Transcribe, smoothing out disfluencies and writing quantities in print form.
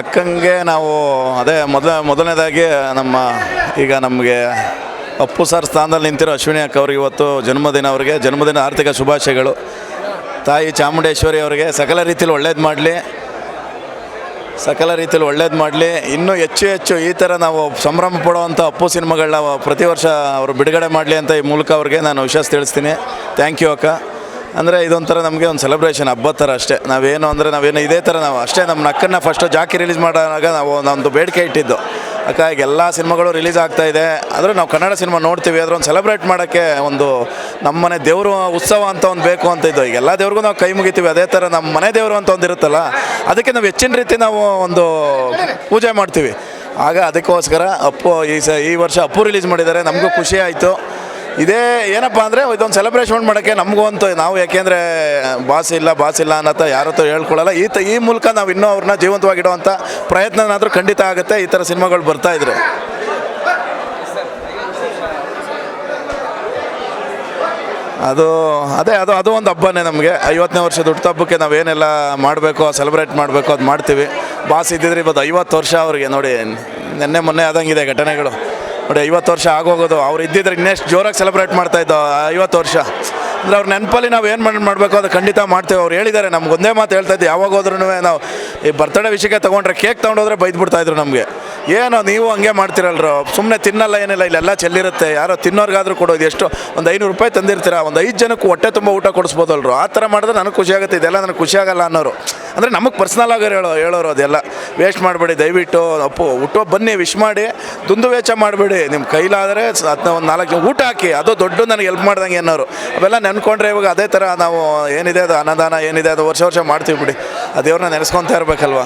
ಅಕ್ಕಂಗೆ ನಾವು ಅದೇ ಮೊದಲನೇದಾಗಿ ಈಗ ನಮಗೆ ಅಪ್ಪು ಸರ್ ಸ್ಥಾನದಲ್ಲಿ ನಿಂತಿರೋ ಅಶ್ವಿನಿ ಅಕ್ಕ ಅವ್ರಿಗೆ ಇವತ್ತು ಅವ್ರಿಗೆ ಜನ್ಮದಿನ ಆರ್ಥಿಕ ಶುಭಾಶಯಗಳು. ತಾಯಿ ಚಾಮುಂಡೇಶ್ವರಿ ಅವರಿಗೆ ಸಕಲ ರೀತಿಯಲ್ಲಿ ಒಳ್ಳೇದು ಮಾಡಲಿ. ಇನ್ನೂ ಹೆಚ್ಚು ಈ ಥರ ನಾವು ಸಂಭ್ರಮ ಪಡುವಂಥ ಅಪ್ಪು ಸಿನಿಮಾಗಳನ್ನ ಪ್ರತಿ ವರ್ಷ ಅವರು ಬಿಡುಗಡೆ ಮಾಡಲಿ ಅಂತ ಈ ಮೂಲಕ ಅವ್ರಿಗೆ ನಾನು ವಿಶ್ವಾಸ ತಿಳಿಸ್ತೀನಿ. ಥ್ಯಾಂಕ್ ಯು ಅಕ್ಕ. ಅಂದರೆ ಇದೊಂಥರ ನಮಗೆ ಒಂದು ಸೆಲೆಬ್ರೇಷನ್ ಹಬ್ಬದ ಥರ ಅಷ್ಟೇ. ನಾವೇನು ಇದೇ ಥರ ನಾವು ಅಷ್ಟೇ ನಮ್ಮ ಅಕ್ಕನ್ನ ಫಸ್ಟು ಜಾಕಿ ರಿಲೀಸ್ ಮಾಡುವಾಗ ನಮ್ಮದು ಬೇಡಿಕೆ ಇಟ್ಟಿದ್ದು, ಅಕ್ಕ ಈಗ ಎಲ್ಲ ಸಿನಿಮಾಗಳು ರಿಲೀಸ್ ಆಗ್ತಾಯಿದೆ, ಆದರೆ ನಾವು ಕನ್ನಡ ಸಿನಿಮಾ ನೋಡ್ತೀವಿ, ಅದರ ಒಂದು ಸೆಲೆಬ್ರೇಟ್ ಮಾಡೋಕ್ಕೆ ಒಂದು ನಮ್ಮನೆ ದೇವರು ಉತ್ಸವ ಅಂತ ಒಂದು ಬೇಕು ಅಂತ ಇದ್ದು. ಈಗ ಎಲ್ಲ ದೇವ್ರಿಗೂ ನಾವು ಕೈ ಮುಗಿತೀವಿ, ಅದೇ ಥರ ನಮ್ಮ ಮನೆ ದೇವರು ಅಂತ ಒಂದು ಇರುತ್ತಲ್ಲ, ಅದಕ್ಕೆ ನಾವು ಹೆಚ್ಚಿನ ರೀತಿ ನಾವು ಒಂದು ಪೂಜೆ ಮಾಡ್ತೀವಿ. ಆಗ ಅದಕ್ಕೋಸ್ಕರ ಅಪ್ಪು ಈ ವರ್ಷ ಅಪ್ಪು ರಿಲೀಸ್ ಮಾಡಿದ್ದಾರೆ, ನಮಗೂ ಖುಷಿ ಆಯಿತು. ಇದೇ ಏನಪ್ಪ ಅಂದರೆ ಇದೊಂದು ಸೆಲೆಬ್ರೇಷನ್ ಮಾಡೋಕ್ಕೆ ನಮಗೂ ಅಂತೂ ನಾವು ಯಾಕೆಂದರೆ ಬಾಸ್ ಇಲ್ಲ ಅನ್ನೋ ಯಾರತ್ತೂ ಹೇಳ್ಕೊಳ್ಳಲ್ಲ. ಈ ಮೂಲಕ ನಾವು ಇನ್ನೂ ಅವ್ರನ್ನ ಜೀವಂತವಾಗಿಡುವಂಥ ಪ್ರಯತ್ನನಾದರೂ ಖಂಡಿತ ಆಗುತ್ತೆ ಈ ಥರ ಸಿನಿಮಾಗಳು ಬರ್ತಾಯಿದ್ರೆ. ಅದು ಒಂದು ಹಬ್ಬನೇ ನಮಗೆ. 50ನೇ ವರ್ಷದ ಹುಟ್ಟುಹಬ್ಬಕ್ಕೆ ನಾವೇನೆಲ್ಲ ಮಾಡಬೇಕು, ಸೆಲೆಬ್ರೇಟ್ ಮಾಡಬೇಕು ಅದು ಮಾಡ್ತೀವಿ. ಬಾಸ್ ಇದ್ದಿದ್ರೆ ಇವತ್ತು 50 ವರ್ಷ ಅವ್ರಿಗೆ ನೋಡಿ, ಮೊನ್ನೆ ಆದಂಗಿದೆ ಘಟನೆಗಳು ನೋಡಿ. 50 ವರ್ಷ ಆಗೋಗೋದು, ಅವ್ರು ಇದ್ದಿದ್ರೆ ಇನ್ನೆಷ್ಟು ಜೋರಾಗಿ ಸೆಲೆಬ್ರೇಟ್ ಮಾಡ್ತಾಯಿದ್ದೋ 50 ವರ್ಷ. ಅಂದರೆ ಅವ್ರ ನೆನಪಲ್ಲಿ ನಾವು ಏನು ಮಾಡಬೇಕು ಅದು ಖಂಡಿತ ಮಾಡ್ತೇವೆ. ಅವ್ರು ಹೇಳಿದ್ದಾರೆ, ನಮ್ಗೆ ಒಂದೇ ಮಾತು ಹೇಳ್ತಾಯಿದ್ದೆ, ಯಾವಾಗ ಹೋದ್ರೂ ನಾವು ಈ ಬರ್ತಡೇ ವಿಷಯಕ್ಕೆ ತೊಗೊಂಡ್ರೆ ಕೇಕ್ ತೊಗೊಂಡೋದ್ರೆ ಬೈದ್ಬಿಡ್ತಾಯಿದ್ರು ನಮಗೆ. ಏನು ನೀವು ಹಂಗೆ ಮಾಡ್ತಿರಲ್ರೋ, ಸುಮ್ಮನೆ ತಿನ್ನಲ್ಲ ಏನಿಲ್ಲ, ಇಲ್ಲೆಲ್ಲ ಚೆಲ್ಲಿರುತ್ತೆ, ಯಾರೋ ತಿನ್ನೋರ್ಗಾದ್ರೂ ಕೊಡೋದು. ಎಷ್ಟು ಒಂದು 500 ರೂಪಾಯಿ ತಂದಿರ್ತೀರ, ಒಂದು 5 ಜನಕ್ಕೆ ಹೊಟ್ಟೆ ತುಂಬ ಊಟ ಕೊಡಿಸ್ಬೋದಲ್ರು. ಆ ಥರ ಮಾಡಿದ್ರೆ ನನಗೆ ಖುಷಿ ಆಗುತ್ತೆ, ಇದೆಲ್ಲ ನನಗೆ ಖುಷಿ ಆಗಲ್ಲ ಅನ್ನೋರು. ಅಂದರೆ ನಮಗೆ ಪರ್ಸ್ನಲ್ ಆಗಿ ಹೇಳೋರು ಅದೆಲ್ಲ ವೇಸ್ಟ್ ಮಾಡಬೇಡಿ ದಯವಿಟ್ಟು. ಅಪ್ಪು ಬನ್ನಿ, ವಿಶ್ ಮಾಡಿ, ದುಂದು ವೆಚ್ಚ ಮಾಡಬೇಡಿ. ನಿಮ್ಮ ಕೈಲಾದರೆ ಒಂದು 4 ಜನ ಊಟ ಹಾಕಿ, ಅದು ದೊಡ್ಡ ನನಗೆ ಹೆಲ್ಪ್ ಮಾಡ್ದಂಗೆ ಅನ್ನೋರು. ಅವೆಲ್ಲ ನೆನ್ಕೊಂಡ್ರೆ ಇವಾಗ ಅದೇ ಥರ ನಾವು ಏನಿದೆ ಅದು ಅನ್ನದಾನ ಏನಿದೆ ಅದು ವರ್ಷ ಮಾಡ್ತೀವಿ ಬಿಡಿ. ಆ ದೇವ್ರನ್ನ ನೆನೆಸ್ಕೊತಾ ಇರಬೇಕಲ್ವ.